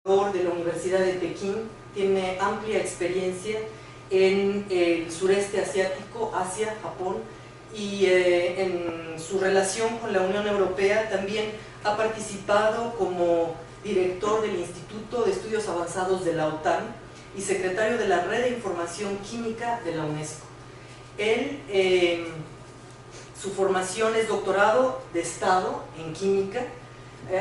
De la Universidad de Pekín, tiene amplia experiencia en el sureste asiático, Asia, Japón, y en su relación con la Unión Europea también ha participado como director del Instituto de Estudios Avanzados de la OTAN y secretario de la Red de Información Química de la UNESCO. Él, su formación es doctorado de Estado en Química.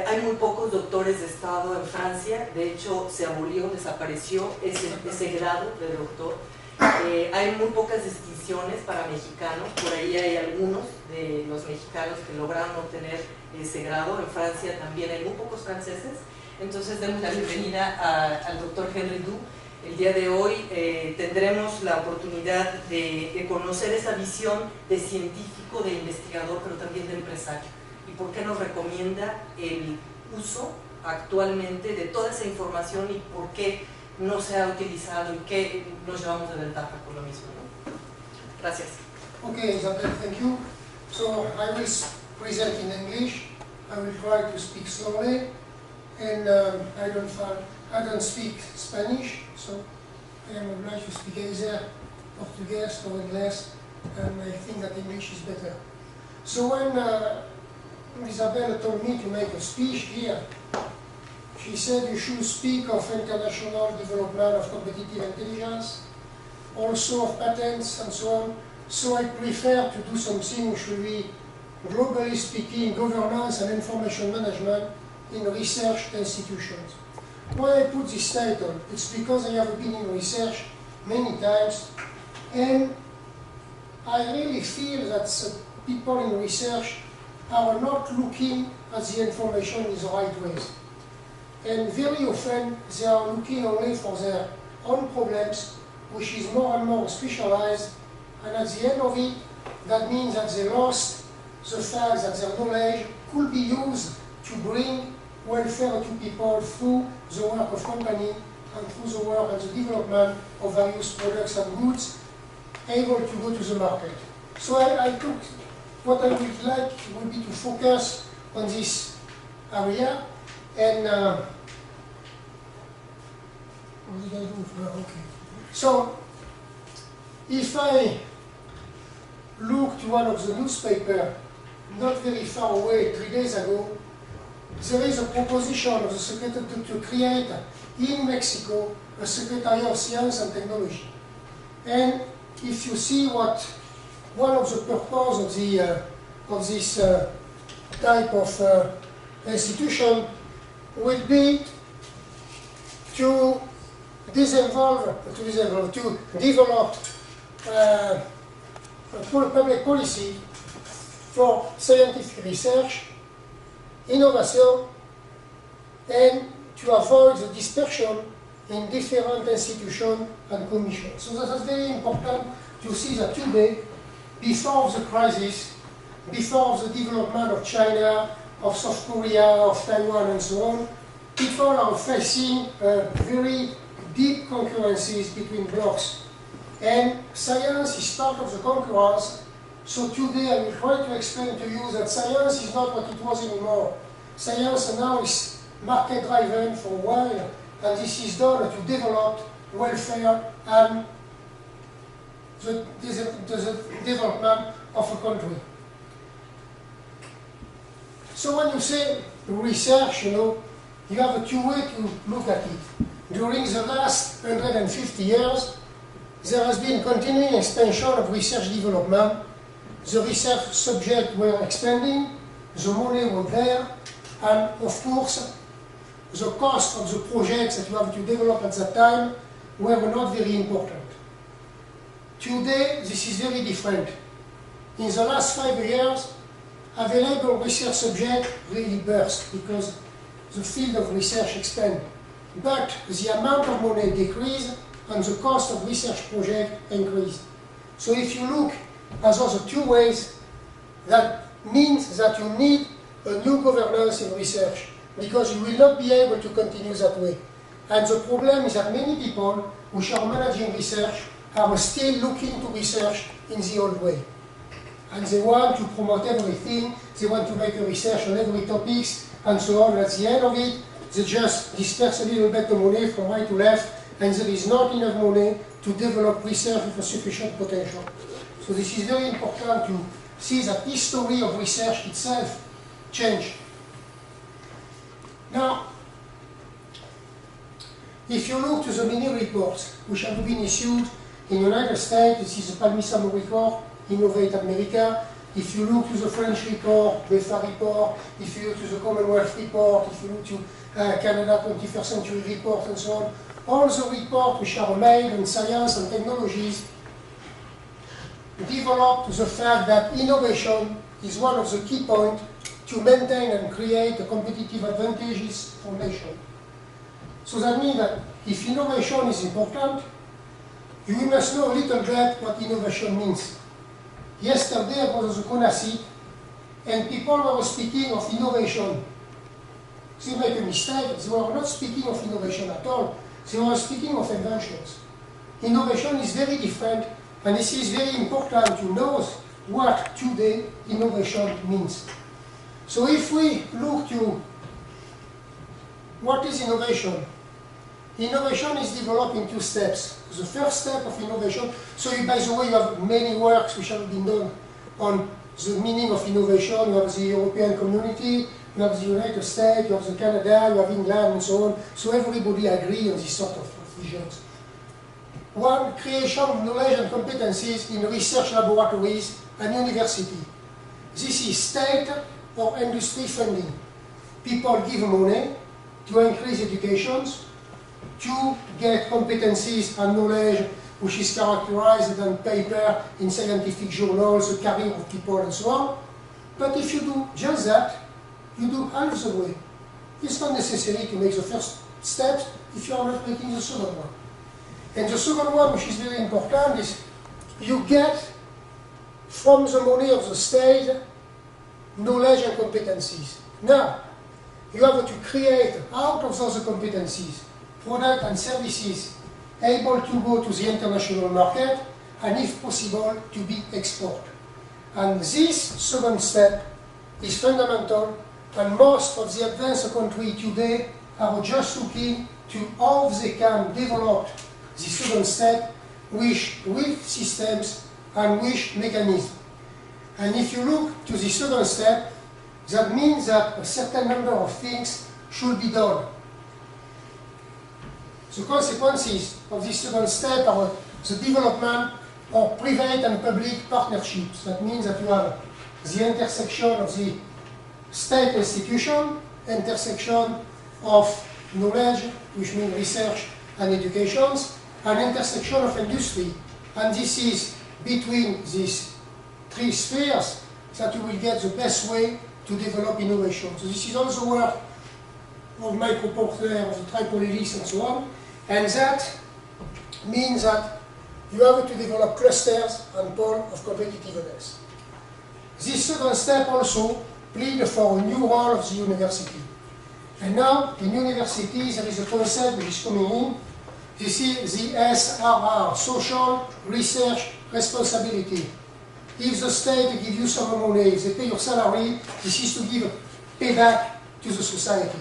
Hay muy pocos doctores de Estado en Francia, de hecho se abolió, desapareció ese grado de doctor. Hay muy pocas distinciones para mexicanos, por ahí hay algunos de los mexicanos que lograron obtener ese grado. En Francia también hay muy pocos franceses. Entonces demos la bienvenida al doctor Henry Du. El día de hoy tendremos la oportunidad de conocer esa visión de científico, de investigador, pero también de empresario. ¿Y por qué nos recomienda el uso actualmente de toda esa información y por qué no se ha utilizado y qué nos llevamos de ventaja con lo mismo, ¿no? Gracias. Okay, Isabel, thank you. So I will present in English. I will try to speak slowly, and I don't speak Spanish, so I am obliged to speak either Portuguese or English, and I think that English is better. So when Isabella told me to make a speech here, she said you should speak of international development of competitive intelligence, also of patents and so on. So I prefer to do something which will be, globally speaking, governance and information management in research institutions. Why I put this title? It's because I have been in research many times, and I really feel that people in research are not looking at the information in the right ways. And very often they are looking only for their own problems, which is more and more specialized, and at the end of it, that means that they lost the fact that their knowledge could be used to bring welfare to people through the work of company and through the work and the development of various products and goods able to go to the market. So I took what I would like would be to focus on this area, and what did I do? Okay. So, if I look to one of the newspapers, not very far away, 3 days ago, there is a proposition of the Secretary to create in Mexico a Secretary of Science and Technology. And if you see what one of the purposes of this type of institution will be to develop public policy for scientific research, innovation, and to avoid the dispersion in different institutions and commissions. So that is very important to see that today, before the crisis, before the development of China, of South Korea, of Taiwan, and so on, people are facing very deep concurrences between blocks. And science is part of the concurrence. So today I will try to explain to you that science is not what it was anymore. Science now is market-driven for a while, and this is done to develop welfare and the development of a country. So when you say research, you have two ways to look at it. During the last 150 years, there has been continuing expansion of research development. The research subjects were expanding, the money was there, and of course, the cost of the projects that you have to develop at that time were not very important. Today, this is very different. In the last 5 years, available research subjects really burst because the field of research expanded. But the amount of money decreased and the cost of research projects increased. So if you look at those two ways, that means that you need a new governance in research because you will not be able to continue that way. And the problem is that many people which are managing research are still looking to research in the old way. And they want to promote everything, they want to make a research on every topic, and so on. At the end of it, they just disperse a little bit the money from right to left, and there is not enough money to develop research with a sufficient potential. So this is very important to see that this story of research itself changed. Now, if you look to the mini reports which have been issued in the United States, this is the Palmisano report, Innovate America. If you look to the French report, BEFA report, if you look to the Commonwealth report, if you look to Canada 21st Century report and so on, all the reports which are made on science and technologies develop the fact that innovation is one of the key points to maintain and create a competitive advantages for nations. So that means that if innovation is important, you must know a little bit what innovation means. Yesterday I was at the CONACYT and people were speaking of innovation. They make a mistake, they were not speaking of innovation at all, they were speaking of inventions. Innovation is very different, and this is very important to know what today innovation means. So if we look to what is innovation? Innovation is developed in two steps. The first step of innovation, so by the way, you have many works which have been done on the meaning of innovation. You have the European Community, you have the United States, you have the Canada, you have England, and so on. So everybody agree on this sort of visions. One, creation of knowledge and competencies in research laboratories and university. This is state or industry funding. People give money to increase education, to get competencies and knowledge which is characterized on paper in scientific journals, the career of people and so on. But if you do just that, you do half the way. It's not necessary to make the first steps if you are not making the second one. And the second one, which is very important, is you get from the money of the state knowledge and competencies. Now, you have to create out of those competencies products and services able to go to the international market and, if possible, to be exported. And this second step is fundamental, and most of the advanced countries today are just looking to how they can develop the second step with systems and with mechanisms. And if you look to the second step, that means that a certain number of things should be done. The consequences of this second step are the development of private and public partnerships. That means that you have the intersection of the state institution, intersection of knowledge, which means research and education, and intersection of industry. And this is between these three spheres that you will get the best way to develop innovation. So this is also work of Michael Porter, of the Tripoli list and so on. And that means that you have to develop clusters and poles of competitiveness. This second step also plead for a new role of the university. And now, in universities, there is a concept which is coming in. This is the SRR, Social Research Responsibility. If the state gives you some money, if they pay your salary, this is to give payback to the society.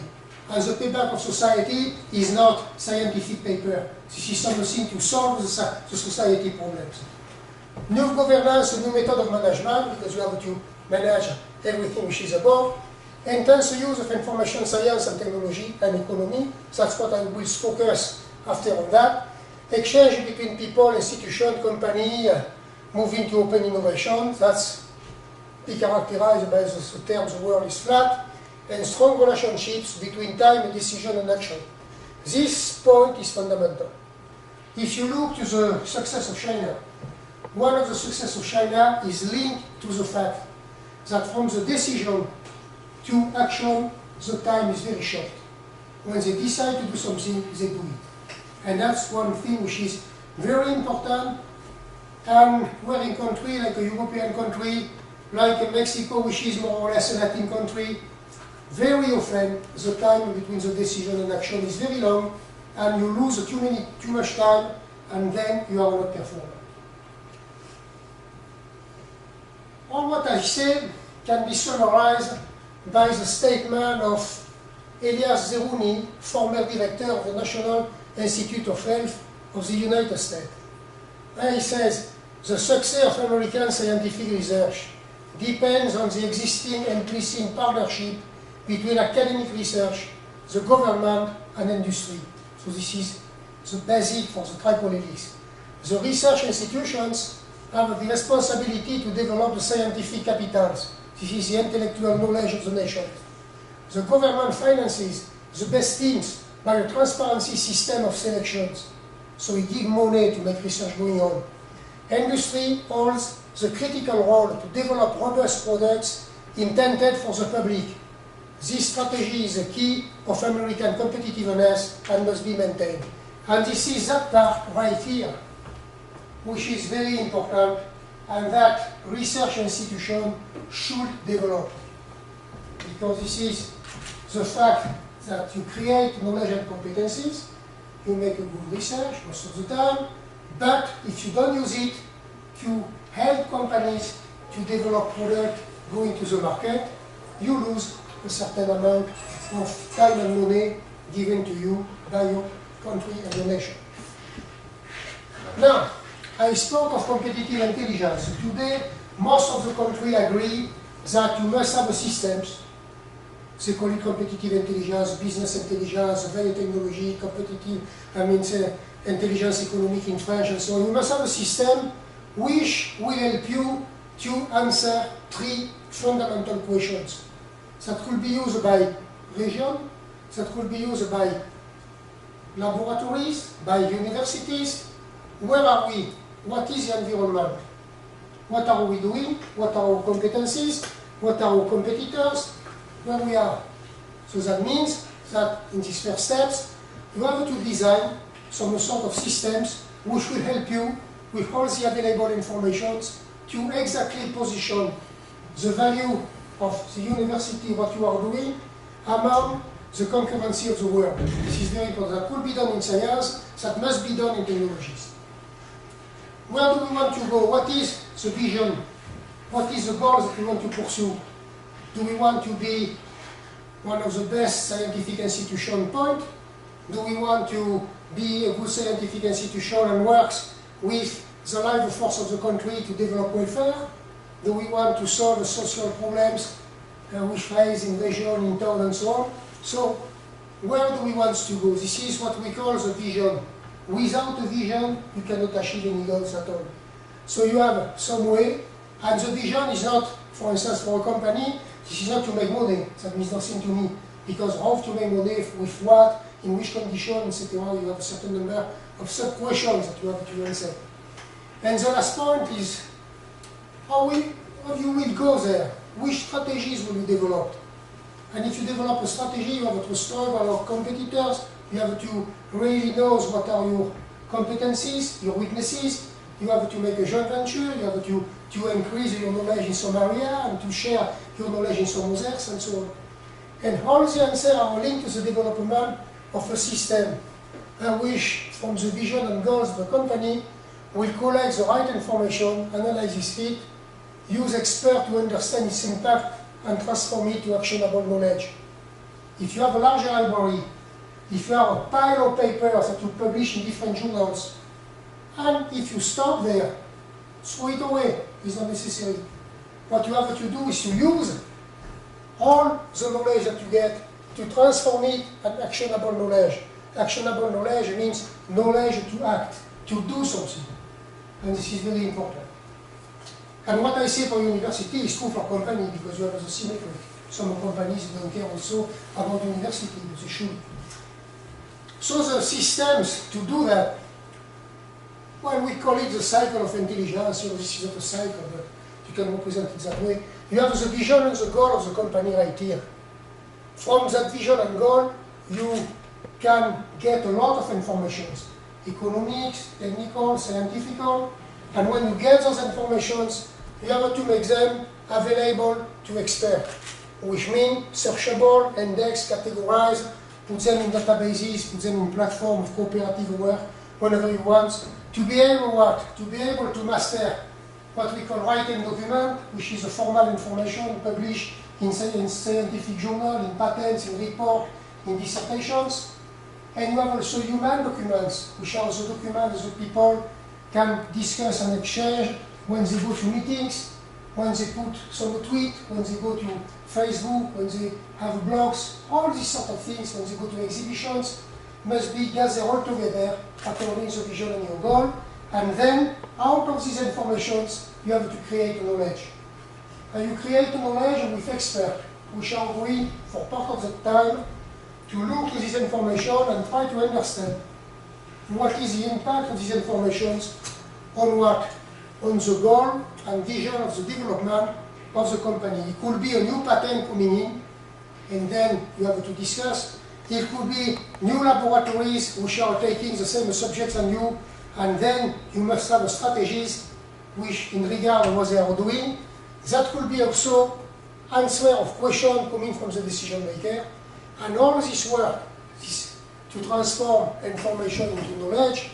And the payback of society is not scientific paper. This is something to solve the society problems. New governance, a new method of management, because you have to manage everything which is above. Intense use of information science and technology and economy. That's what I will focus after on that. Exchange between people, institution, company, moving to open innovation. That's be characterized by the term the world is flat. And strong relationships between time, decision, and action. This point is fundamental. If you look to the success of China, one of the success of China is linked to the fact that from the decision to action, the time is very short. When they decide to do something, they do it. And that's one thing which is very important. And we're in a country like a European country, like Mexico, which is more or less a Latin country, very often the time between the decision and action is very long, and you lose too much time, and then you are not performing. All what I said can be summarized by the statement of Elias Zerhouni, former director of the National Institute of Health of the United States. And he says, the success of American scientific research depends on the existing and increasing partnership between academic research, the government, and industry. So this is the basic for the triple helix. The research institutions have the responsibility to develop the scientific capitals. This is the intellectual knowledge of the nation. The government finances the best teams by a transparency system of selections. So we give money to make research going on. Industry holds the critical role to develop robust products intended for the public. This strategy is the key of American competitiveness and must be maintained. And this is that part right here, which is very important, and that research institution should develop. Because this is the fact that you create knowledge and competencies, you make a good research most of the time, but if you don't use it to help companies to develop products going to the market, you lose a certain amount of time and money given to you by your country and your nation. Now, I spoke of competitive intelligence. Today, most of the countries agree that you must have a systems. They call it competitive intelligence, business intelligence, value technology, competitive, intelligence economic in French and so on. You must have a system which will help you to answer three fundamental questions. That could be used by region, that could be used by laboratories, by universities. Where are we? What is the environment? What are we doing? What are our competencies? What are our competitors? Where we are. So that means that in these first steps, you have to design some sort of systems which will help you with all the available information to exactly position the value of the university, what you are doing, among the concurrency of the world. This is very important. That could be done in science, that must be done in technologies. Where do we want to go? What is the vision? What is the goal that we want to pursue? Do we want to be one of the best scientific institutions, point? Do we want to be a good scientific institution and works with the life force of the country to develop welfare? Do we want to solve the social problems which face in region, in town, and so on? So, where do we want to go? This is what we call the vision. Without a vision, you cannot achieve any goals at all. So you have some way, and the vision is not, for instance, for a company, this is not to make money. That means nothing to me. Because how to make money, with what, in which condition, etc. You have a certain number of sub-questions that you have to answer. And the last point is, how you will go there? Which strategies will you develop? And if you develop a strategy, you have to struggle our competitors, you have to really know what are your competencies, your weaknesses, you have to make a joint venture, you have to increase your knowledge in some area and to share your knowledge in some others, and so on. And all the answers are linked to the development of a system which, from the vision and goals of the company, will collect the right information, analyze it, use experts to understand its impact, and transform it to actionable knowledge. If you have a large library, if you have a pile of papers that you publish in different journals, and if you stop there, throw it away, it's not necessary. What you have to do is to use all the knowledge that you get to transform it into actionable knowledge. Actionable knowledge means knowledge to act, to do something. And this is very important. And what I say for university is true for company, because you have the symmetry. Some companies don't care also about university, but they should. So the systems to do that, well, we call it the cycle of intelligence. This is not a cycle, but you can represent it that way. You have the vision and the goal of the company right here. From that vision and goal, you can get a lot of information. Economics, technical, scientific, and when you get those informations, you have to make them available to experts, which means searchable, indexed, categorized, put them in databases, put them in platform of cooperative work, whenever you want, to be able to be able to master what we call writing document, which is a formal information published in scientific journal, in patents, in report, in dissertations. And you have also human documents, which are the documents that people can discuss and exchange when they go to meetings, when they put some tweet, when they go to Facebook, when they have blogs, all these sort of things, when they go to exhibitions, must be gathered all together according to the vision and your goal. And then, out of these informations, you have to create knowledge. And you create knowledge with experts, which are going for part of the time to look at this information and try to understand what is the impact of these informations on what? On the goal and vision of the development of the company. It could be a new patent coming in, and then you have to discuss. It could be new laboratories which are taking the same subjects than you, and then you must have strategies which, in regard to what they are doing, that could be also answer of questions coming from the decision maker. And all this work to transform information into knowledge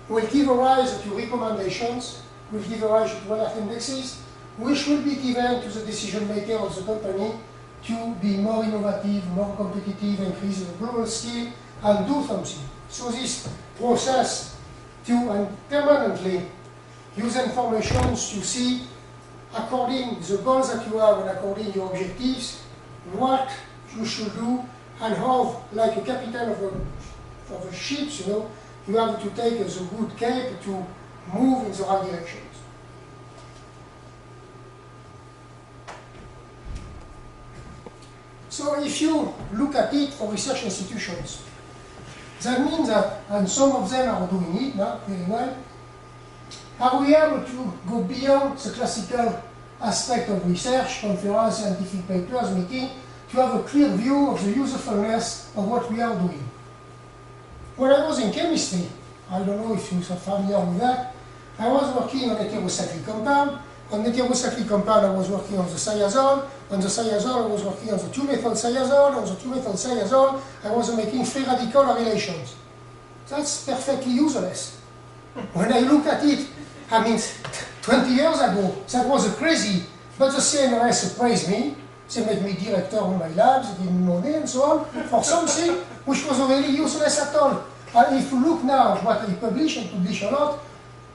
will give rise to recommendations, will give rise to product indexes, which will be given to the decision maker of the company to be more innovative, more competitive, increase the global skill, and do something. So this process to permanently use information to see, according to the goals that you have and according to your objectives, what you should do, and how, like a captain of a ship, you have to take the good care to move in the right directions. So if you look at it for research institutions, that means that, and some of them are doing it now very well, are we able to go beyond the classical aspect of research, conference, scientific papers, meeting, to have a clear view of the usefulness of what we are doing. When I was in chemistry, I don't know if you are familiar with that, I was working on heterocyclic compound. On the heterocyclic compound, I was working on the thiazole. On the thiazole, I was working on the 2-methyl-thiazole. On the 2-methyl-thiazole, I was making free radical relations. That's perfectly useless. When I look at it, I mean, 20 years ago, that was crazy. But the CNRS praised me. They made me director of my labs, they gave me money and so on, for something which was really useless at all. And if you look now at what I publish and publish a lot,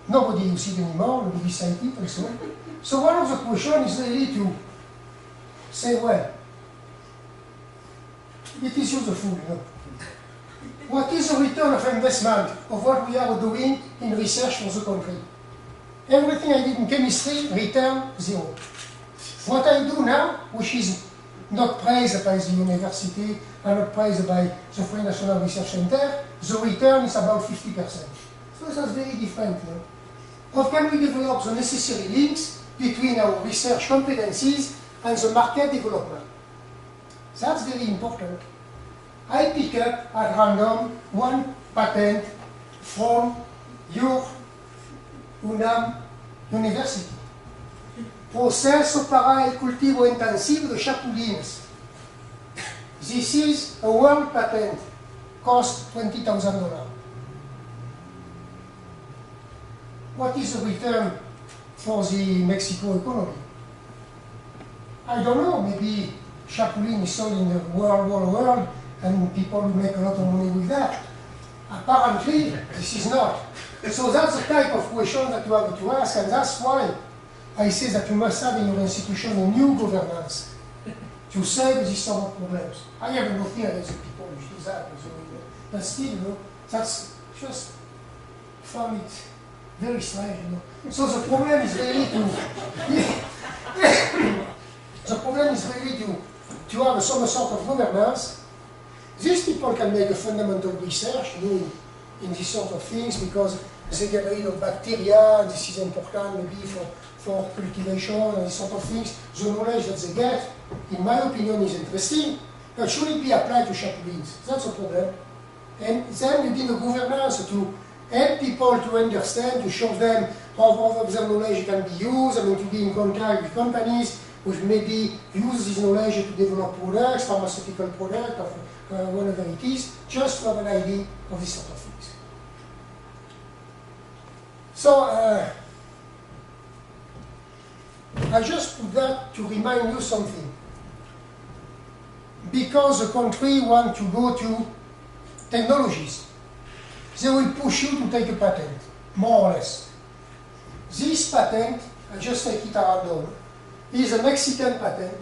nobody uses it anymore, nobody cites it and so on. So one of the questions is really to say, well, it is useful, What is the return of investment of what we are doing in research for the country? Everything I did in chemistry, return zero. What I do now, which is not praised by the university and not praised by the French National Research Center, the return is about 50%. So that's very different. How can we develop the necessary links between our research competencies and the market development? That's very important. I pick up at random one patent from your UNAM University. Processo para el cultivo intensivo de chapulines. This is a world patent, cost $20,000. What is the return for the Mexico economy? I don't know, maybe chapulin is sold in the world, and people will make a lot of money with that. Apparently, this is not. So that's the type of question that you have to ask, and that's why I say that you must have in your institution a new governance to solve these sort of problems. I have no fear against the people who do that, but still, that's just found it very strange, So the problem is really to have some sort of governance. These people can make a fundamental research, in these sort of things, because they get rid of bacteria, this is important maybe for cultivation and these sort of things. The knowledge that they get, in my opinion, is interesting, but should it be applied to chapulines? That's a problem. And then you need a governance to help people to understand, to show them how their knowledge can be used, to be in contact with companies which maybe use this knowledge to develop products, pharmaceutical products, or whatever it is, just to have an idea of this sort of things. So, I just put that to remind you something. because the country want to go to technologies. They will push you to take a patent, more or less. This patent, I just take it at random, is a Mexican patent,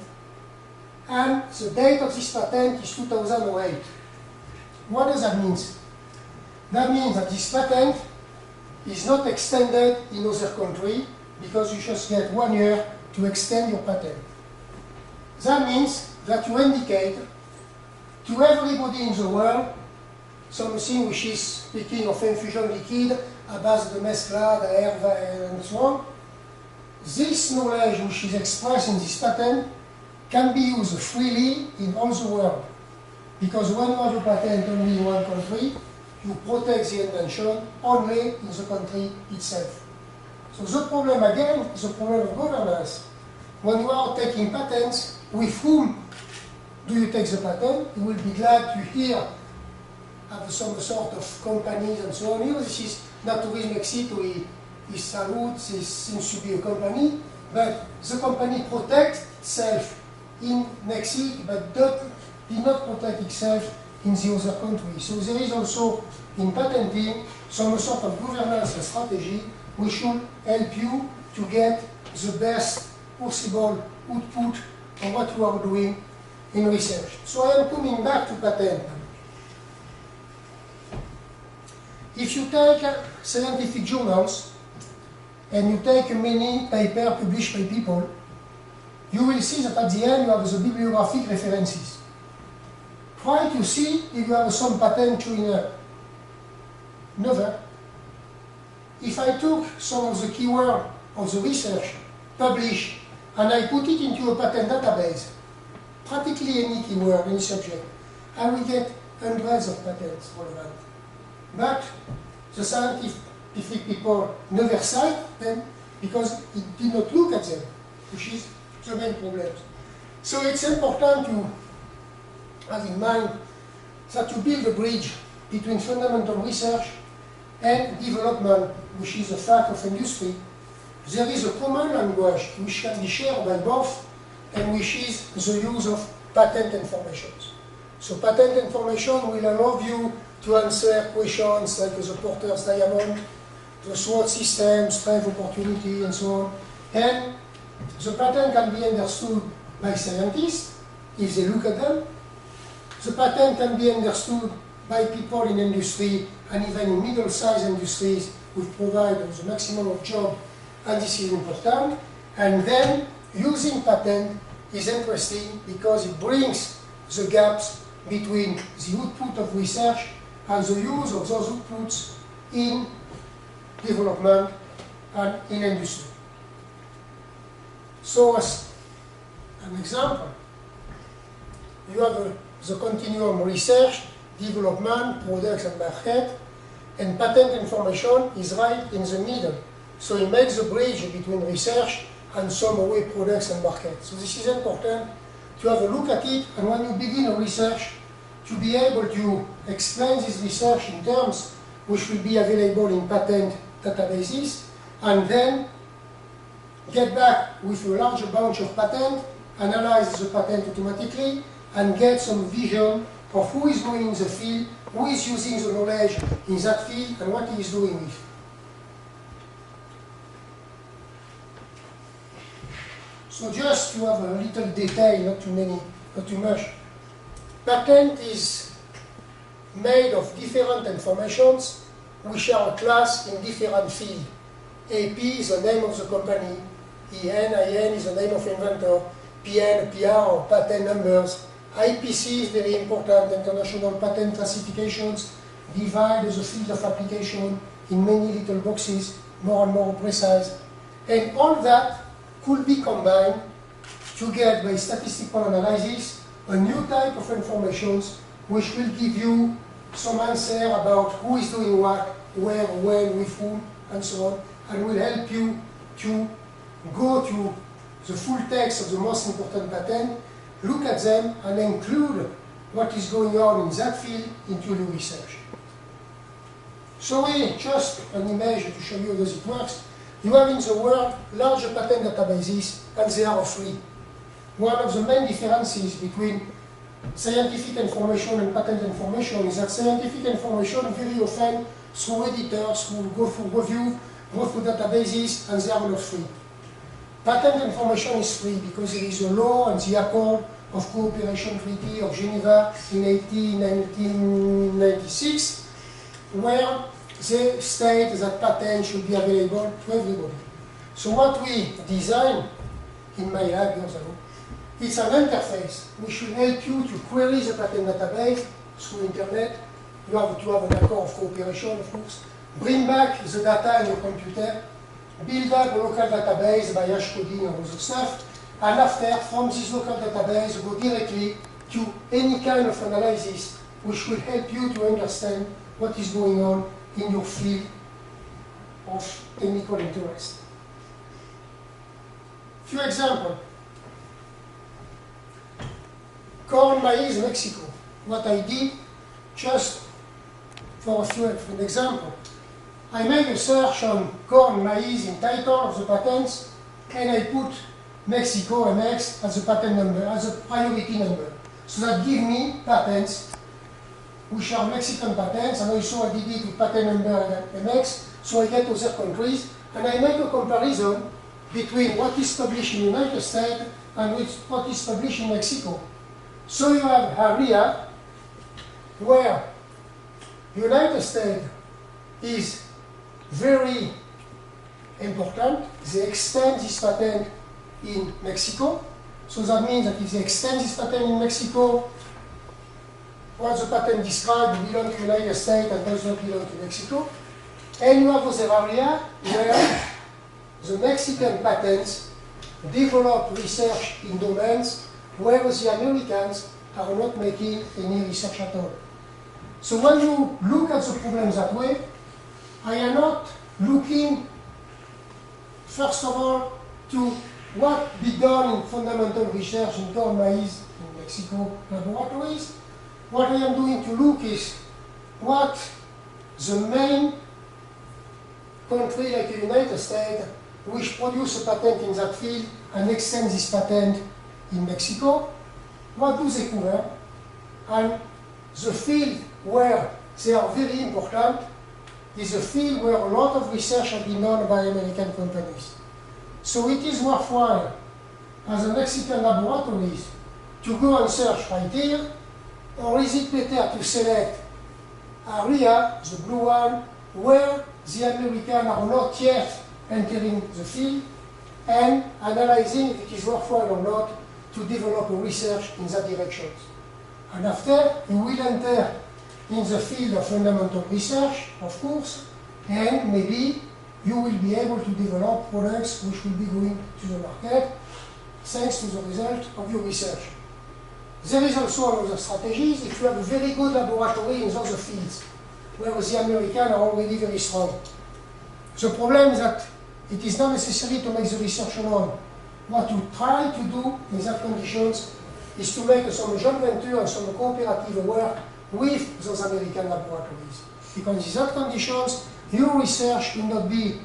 and the date of this patent is 2008. What does that mean? That means that this patent is not extended in other countries because you just get 1 year to extend your patent. That means that you indicate to everybody in the world something which is, speaking of infusion liquid, à base de mesclade, herbe, and so on. This knowledge which is expressed in this patent can be used freely in all the world. Because when you have a patent only in one country, you protect the invention only in the country itself. So the problem again is the problem of governance. When you are taking patents, with whom do you take the patent? You will be glad to hear of some sort of companies and so on. Here, this is Naturisme Mexico, is Salud, this seems to be a company, but the company protects itself in Mexico, but did not protect itself in the other countries. So there is also, in patenting, some sort of governance and strategy which should help you to get the best possible output of what you are doing in research. So I am coming back to patent. If you take scientific journals and you take many papers published by people, you will see that at the end you have the bibliographic references. Try to see if you have some patent showing up. Never. If I took some of the keywords of the research published and I put it into a patent database, practically any keyword, any subject, I will get hundreds of patents relevant. But the scientific people never cite them because it did not look at them, which is the main problem. So it's important to have in mind that you build a bridge between fundamental research and development, which is a fact of industry. There is a common language which can be shared by both, and which is the use of patent information. So patent information will allow you to answer questions like the Porter's diamond, the SWOT system, strength, opportunity, and so on. And the patent can be understood by scientists if they look at them. The patent can be understood by people in industry and even in middle-sized industries who provide the maximum of job, and this is important. And then using patent is interesting because it brings the gaps between the output of research and the use of those outputs in development and in industry. So as an example, you have the continuum research, development, products and market, and patent information is right in the middle. So it makes the bridge between research and some way products and market. So this is important to have a look at it, and when you begin a research, to be able to explain this research in terms which will be available in patent databases, and then get back with a larger bunch of patent, analyze the patent automatically, and get some vision of who is going in the field, who is using the knowledge in that field, and what he is doing with. So just to have a little detail, not too many, not too much. Patent is made of different informations which are classed in different fields. AP is the name of the company, IN is the name of inventor, PN, PR or patent numbers. IPC is very important, International Patent Classifications, divide the field of application in many little boxes, more and more precise. And all that could be combined to get, by statistical analysis, a new type of information which will give you some answer about who is doing what, where, when, with whom, and so on, and will help you to go to the full text of the most important patent, look at them, and include what is going on in that field into your research. So just an image to show you how it works. You have in the world larger patent databases, and they are free. One of the main differences between scientific information and patent information is that scientific information very often through editors who go through review, go through databases, and they are not free. Patent information is free because there is a law and the Accord of Cooperation Treaty of Geneva in 1996, where they state that patents should be available to everybody. So what we designed in my lab years ago, it's an interface which will help you to query the patent database through internet. You have to have an accord of cooperation, of course. Bring back the data in your computer, build up a local database by hash coding and other stuff, and after, from this local database, go directly to any kind of analysis which will help you to understand what is going on in your field of technical interest. Few examples. Corn, maize, Mexico. What I did, just for a few examples, I made a search on corn, maize in title of the patents, and I put Mexico MX as a patent number, as a priority number. So that gives me patents which are Mexican patents, and also I did it with patent number MX, so I get other countries, and I make a comparison between what is published in the United States and what is published in Mexico. So you have area where United States is very important. They extend this patent in Mexico. So that means that if they extend this patent in Mexico, what the patent describes belongs to the United States and does not belong to Mexico. And you have other area where the Mexican patents develop research in domains where the Americans are not making any research at all. So when you look at the problem that way, I am not looking, first of all, to what be done in fundamental research in corn, maize, in Mexico laboratories. What I am doing to look is what the main country like the United States, which produce a patent in that field and extend this patent in Mexico, what do they cover? And the field where they are very important is a field where a lot of research has been done by American companies. So it is worthwhile, as a Mexican laboratories, to go and search right here, or is it better to select area, the blue one, where the Americans are not yet entering the field, and analyzing if it is worthwhile or not to develop a research in that direction. And after, you will enter in the field of fundamental research, of course, and maybe you will be able to develop products which will be going to the market thanks to the result of your research. There is also another strategy if you have a very good laboratory in those fields where the Americans are already very strong. The problem is that it is not necessary to make the research alone. What you try to do in that conditions is to make some joint venture and some cooperative work with those American laboratories. Because in that conditions, your research will not be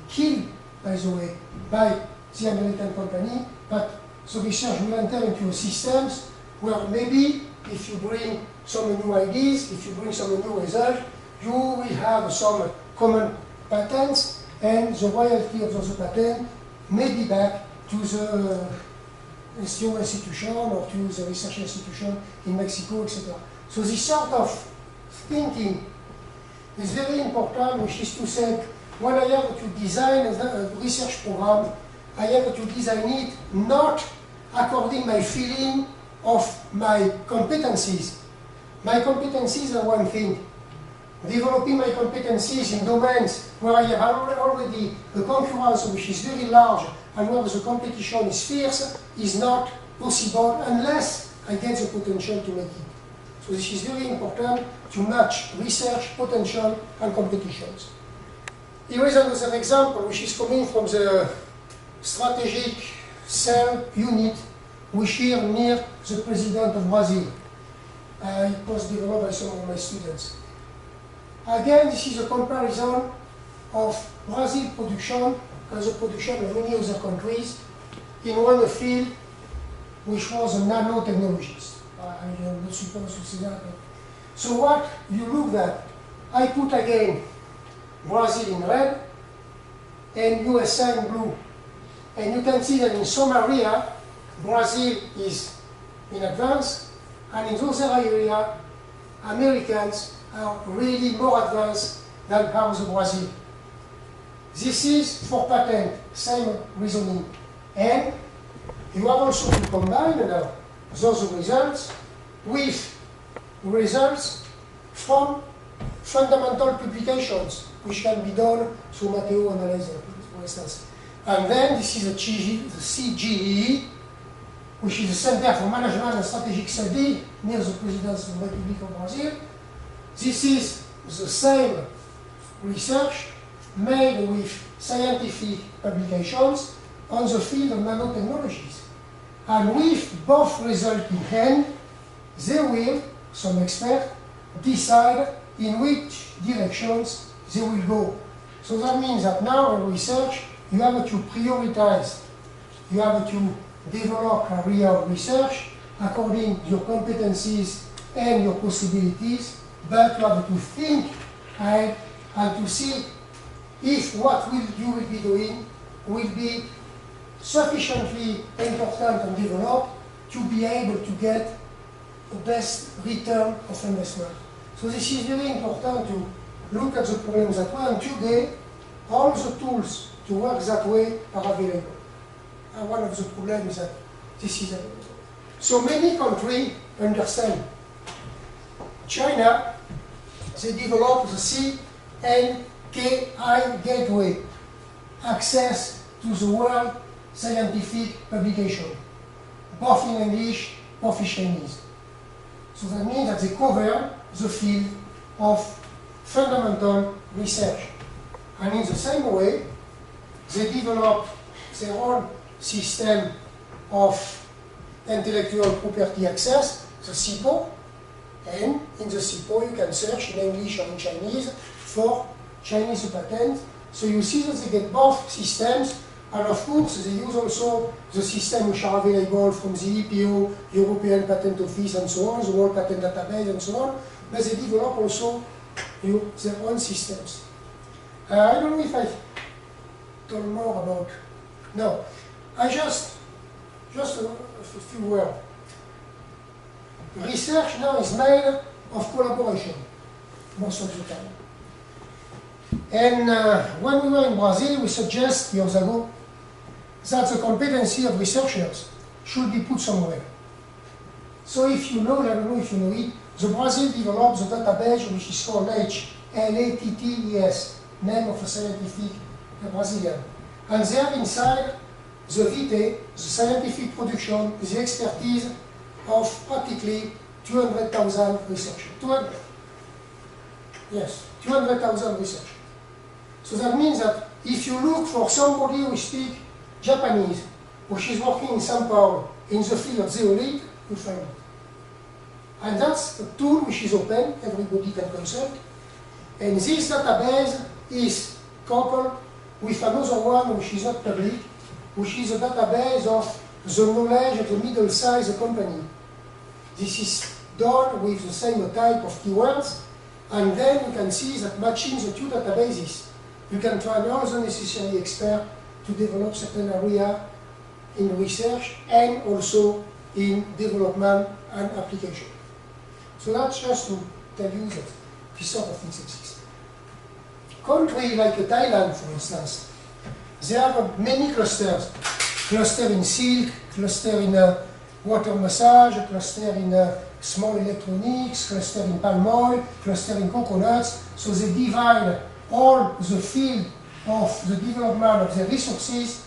killed, by the way, by the American company, but the research will enter into systems where maybe if you bring some new ideas, if you bring some new results, you will have some common patents, and the royalty of those patents may be back to the institution or to the research institution in Mexico, etc. So this sort of thinking is very important, which is to say, when I have to design a research program, I have to design it not according my feeling of my competencies. My competencies are one thing. Developing my competencies in domains where I have already a concurrence which is very large and where the competition is fierce is not possible unless I get the potential to make it. So this is very important to match research, potential, and competitions. Here is another example which is coming from the strategic cell unit, which here near the president of Brazil. It was developed by some of my students. Again, this is a comparison of Brazil production and the production of many other countries in one field which was nanotechnologies. I'm not supposed to say that. But. So what you look at, I put again Brazil in red and USA in blue. And you can see that in some area, Brazil is in advance, and in those areas, Americans are really more advanced than ours Brazil. This is for patent, same reasoning. And you have also to combine now those results with results from fundamental publications, which can be done through Matteo analysis, for instance. And then this is the CGE, which is the Center for Management and Strategic Study near the Presidency of the Republic of Brazil. This is the same research made with scientific publications on the field of nanotechnologies. And with both results in hand, they will, some experts, decide in which directions they will go. So that means that now in research, you have to prioritize, you have to develop a real research according to your competencies and your possibilities, but you have to think ahead and to see if what you will be doing will be sufficiently important and developed to be able to get the best return of investment. So this is very important to look at the problems that way, and today all the tools to work that way are available. And one of the problems is that this is available. So many countries understand. China, they developed the CNKI gateway, access to the world scientific publication, both in English, both in Chinese. So that means that they cover the field of fundamental research. And in the same way, they develop their own system of intellectual property access, the SIPO, and in the SIPO you can search in English or in Chinese for Chinese patent. So you see that they get both systems, and of course they use also the system which are available from the EPO, European Patent Office and so on, the World Patent Database and so on, but they develop also their own systems. I don't know if I told more about, no, I just a few words. Research now is made of collaboration most of the time. And when we were in Brazil, we suggest years ago that the competency of researchers should be put somewhere. So if you know, I don't know if you know it, the Brazil developed the database which is called HLATTES, name of a scientific Brazilian. And there inside the VT, the scientific production, the expertise of practically 200,000 researchers. 200,000 researchers. So that means that if you look for somebody who speaks Japanese, which is working in São Paulo in the field of zeolite, you find it. And that's a tool which is open, everybody can consult. And this database is coupled with another one which is not public, which is a database of the knowledge of the middle-sized company. This is done with the same type of keywords, and then you can see that matching the two databases, you can find all the necessary experts to develop certain area in research and also in development and application. So that's just to tell you that this sort of things exist. Countries like Thailand, for instance, they have many clusters. Cluster in silk, cluster in water massage, cluster in small electronics, cluster in palm oil, cluster in coconuts. So they divide all the field of the development of the resources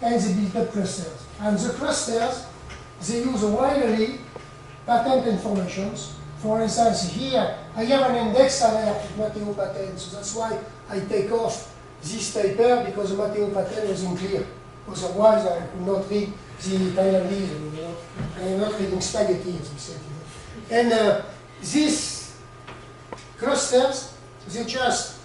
and they build up clusters. And the clusters, they use widely patent information. For instance, here I have an index alert to Matteo patent, so that's why I take off this paper because the Matteo patent was unclear. Otherwise, I could not read the Thailandese, I am not reading spaghetti, as we said. And these clusters, they just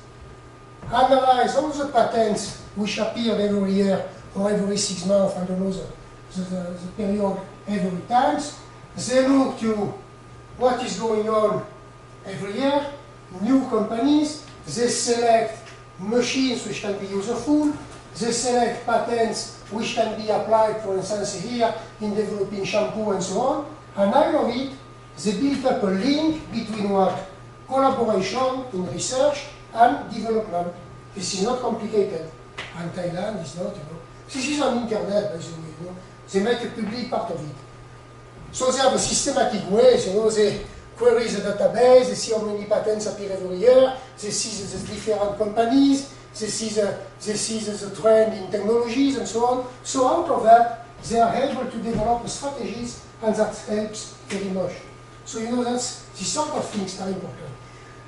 analyze all the patents which appear every year or every 6 months, I don't know the period every time. They look to what is going on every year, new companies, they select machines which can be useful, they select patents which can be applied, for instance, here in developing shampoo and so on, and out of it, they build up a link between what? Collaboration in research and development. This is not complicated, and Thailand is not, This is on internet, by the way, They make a public part of it. So they have a systematic way, they query the database, they see how many patents appear every year, they see the different companies, they see the trend in technologies and so on. So out of that, they are able to develop strategies, and that helps very much. So these sort of things are important.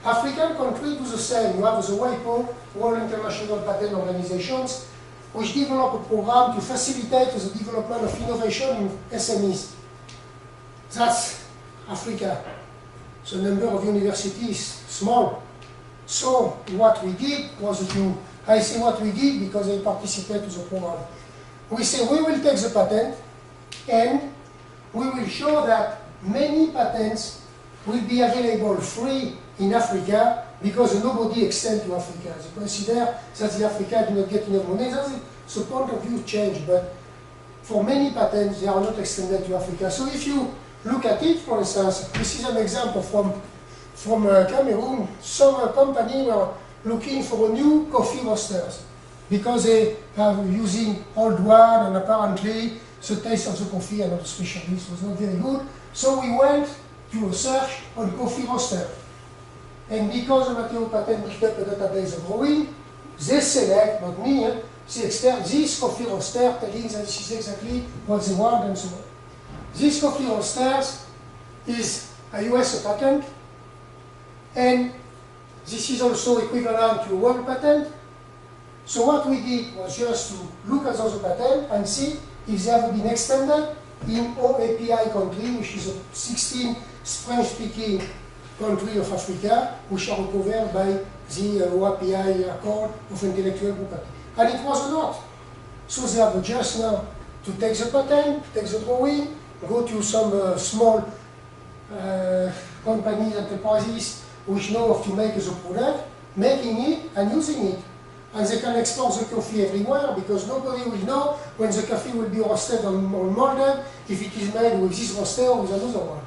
African countries do the same. You have the WIPO, World International Patent Organizations, which develop a program to facilitate the development of innovation in SMEs. That's Africa. The number of universities is small. So what we did was I say what we did because I participated to the program. We say we will take the patent and we will show that many patents will be available free in Africa because nobody extends to Africa. They consider that the Africa do not get enough money. That's the point of view change, but for many patents, they are not extended to Africa. So if you look at it, for instance, this is an example from Cameroon. Some company were looking for new coffee roasters because they are using old one, and apparently the taste of the coffee and of the specialist was not very good. So we went to a search on coffee roaster. And because the material patent built up a database of growing, they select, not me, they extend this coffee roaster, telling that this is exactly what they want and so on. This coffee roaster is a US patent, and this is also equivalent to a world patent. So what we did was just to look at those patents and see if they have been extended in OAPI country, which is a 16 French-speaking country of Africa, which are covered by the OAPI Accord of Intellectual Property. And it was not. So they have just now to take the patent, take the drawing, go to some small companies, enterprises, which know how to make the product, making it and using it. And they can export the coffee everywhere because nobody will know when the coffee will be roasted or molded, if it is made with this roaster or with another one.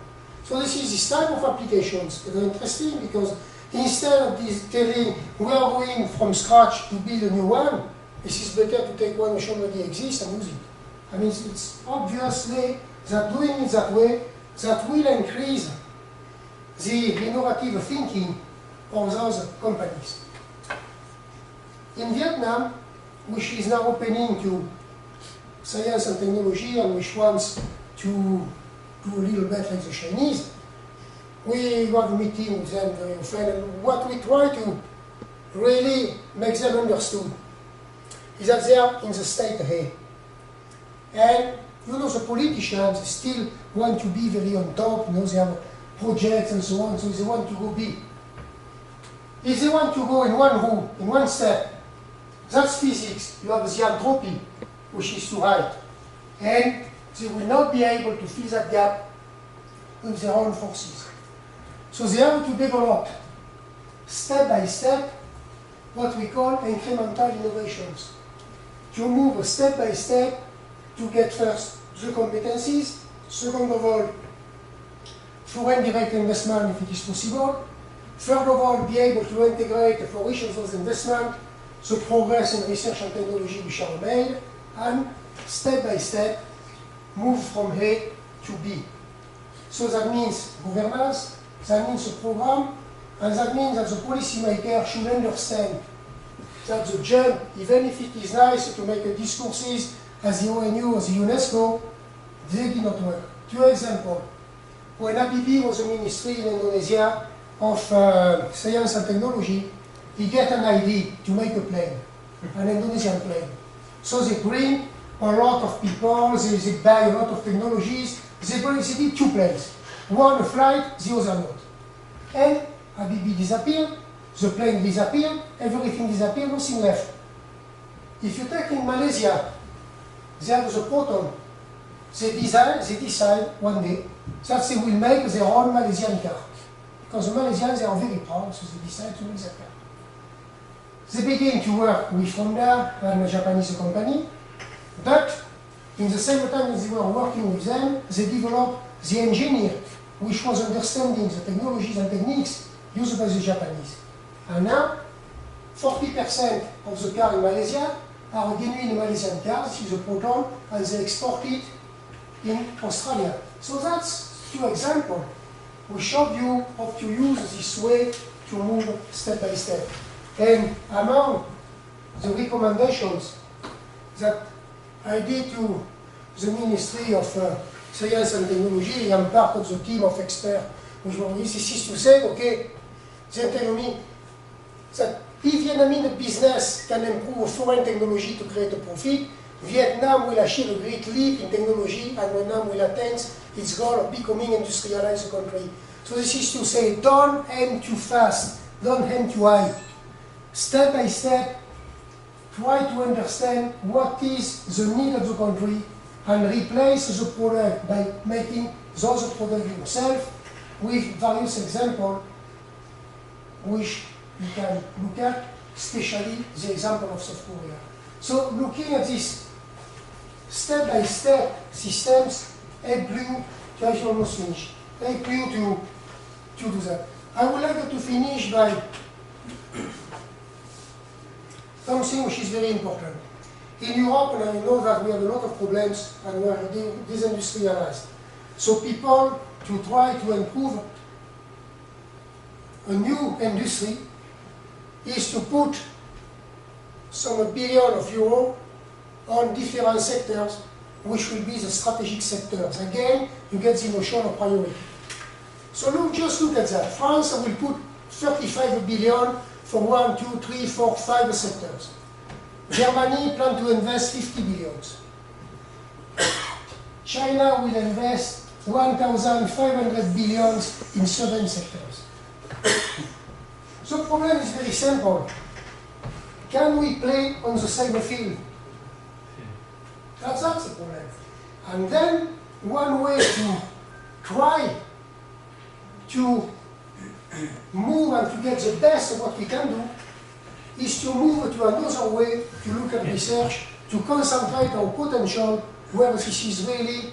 So this type of applications that are interesting because instead of telling we are going from scratch to build a new one, this is better to take one which already exists and use it. I mean, it's obviously that doing it that way, that will increase the innovative thinking of those companies. In Vietnam, which is now opening to science and technology and which wants to do a little bit like the Chinese, we have a meeting with them very often, and what we try to really make them understood is that they are in the state ahead. And the politicians still want to be very on top, they have projects and so on, so they want to go big. If they want to go in one room, in one step, that's physics. You have the entropy, which is too high. And they will not be able to fill that gap with their own forces. So they have to develop, step by step, what we call incremental innovations. To move step by step to get first the competencies, second of all, foreign direct investment if it is possible, third of all, be able to integrate for each of those investments the progress in research and technology which are made, and step by step move from A to B. So that means governance, that means a program, and that means that the policymaker should understand that the jump, even if it is nice to make discourses as the ONU or the UNESCO, they do not work. Two examples. When Habibie was a ministry in Indonesia of science and technology, he get an idea to make a plane, an Indonesian plane. So they bring a lot of people, they buy a lot of technologies, they did two planes. One a flight, the other not. And Habibie disappeared, the plane disappeared, everything disappeared, nothing left. If you take in Malaysia, they have the proton. They decide one day that they will make their own Malaysian card. Because the Malaysians are very proud, so they decide to make their card. They begin to work with Honda and a Japanese company, but in the same time as they were working with them, they developed the engineer, which was understanding the technologies and techniques used by the Japanese. And now, 40% of the cars in Malaysia are genuine Malaysian cars, this is a Proton, and they export it in Australia. So that's two examples. We showed you how to use this way to move step by step. And among the recommendations that I did to the Ministry of Science and Technology, I'm part of the team of experts, which this is to say, okay, they tell me that if Vietnamese business can improve foreign technology to create a profit, Vietnam will achieve a great leap in technology and Vietnam will attain its goal of becoming industrialized country. So this is to say, don't aim too fast, don't aim too high. Step by step, try to understand what is the need of the country and replace the product by making those products yourself with various examples which you can look at, especially the example of South Korea. So looking at these step-by-step systems help you to actually almost finish, help you to do that. I would like to finish by something which is very important. In Europe, and I know that we have a lot of problems and we are disindustrialized. So people, to try to improve a new industry, is to put some billion of euros on different sectors, which will be the strategic sectors. Again, you get the notion of priority. So just look at that. France will put 35 billion for 1, 2, 3, 4, 5 sectors. Germany plans to invest 50 billions. China will invest 1,500 billions in 7 sectors. So the problem is very simple. Can we play on the same field? That's the problem. And then one way to try to move and to get the best of what we can do is to move to another way to look at research, to concentrate on potential where this is really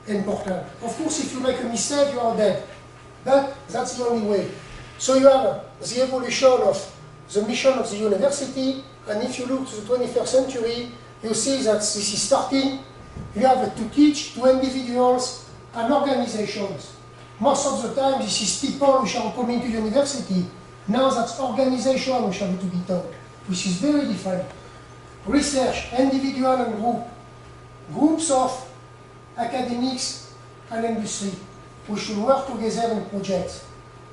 important. Of course, if you make a mistake, you are dead. But that's the only way. So you have the evolution of the mission of the university, and if you look to the 21st century, you see that this is starting. You have to teach to individuals and organizations. Most of the time, this is people which are coming to university. Now that's organization which have to be taught, which is very different. Research, individual and group. Groups of academics and industry. We should work together in projects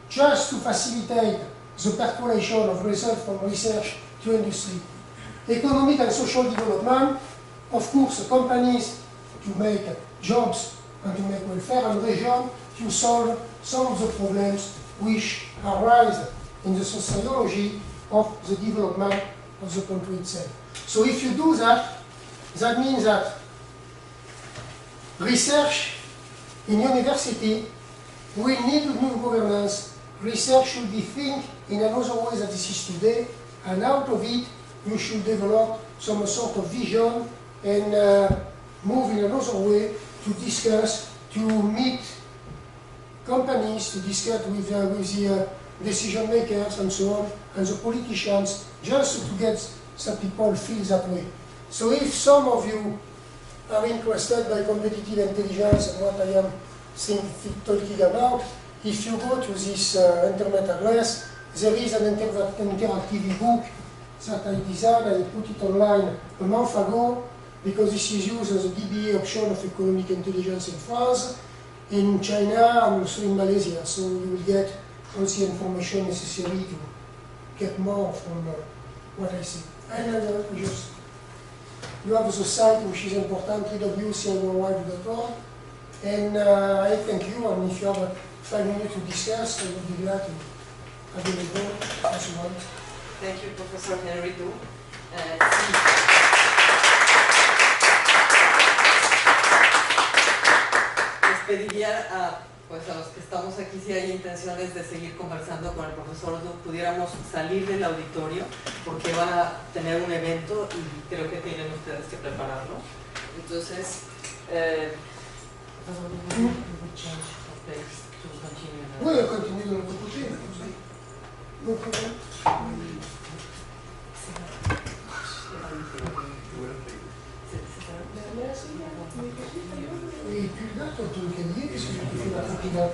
just to facilitate the percolation of results from research to industry. Economic and social development, of course, companies to make jobs and to make welfare, and region to solve some of the problems which arise in the sociology of the development of the country itself. So if you do that, that means that research in university will need new governance. Research should be think in another way than this is today, and out of it you should develop some sort of vision and move in another way to discuss, to meet companies, to discuss with the decision makers and so on, and the politicians, just to get some people feel that way. So if some of you are interested by competitive intelligence and what I am talking about, if you go to this internet address, there is an interactive ebook that I designed and I put it online a month ago, because this is used as a DBA option of economic intelligence in France, in China, and also in Malaysia. So you will get all the information necessary to get more from what I say. And you have the site which is important, www.cnworldwide.org. And I thank you, and if you have 5 minutes to discuss, I would be glad to have you as you want. Thank you, Professor Henry Du. pediría a, pues a los que estamos aquí, si hay intenciones de seguir conversando con el profesor Oslo, pudiéramos salir del auditorio, porque van a tener un evento y creo que tienen ustedes que prepararlo. Entonces, Bueno, continúo de otro côté, no problème. Et puis là, ton cahier, qu'est-ce que tu fais la copie là?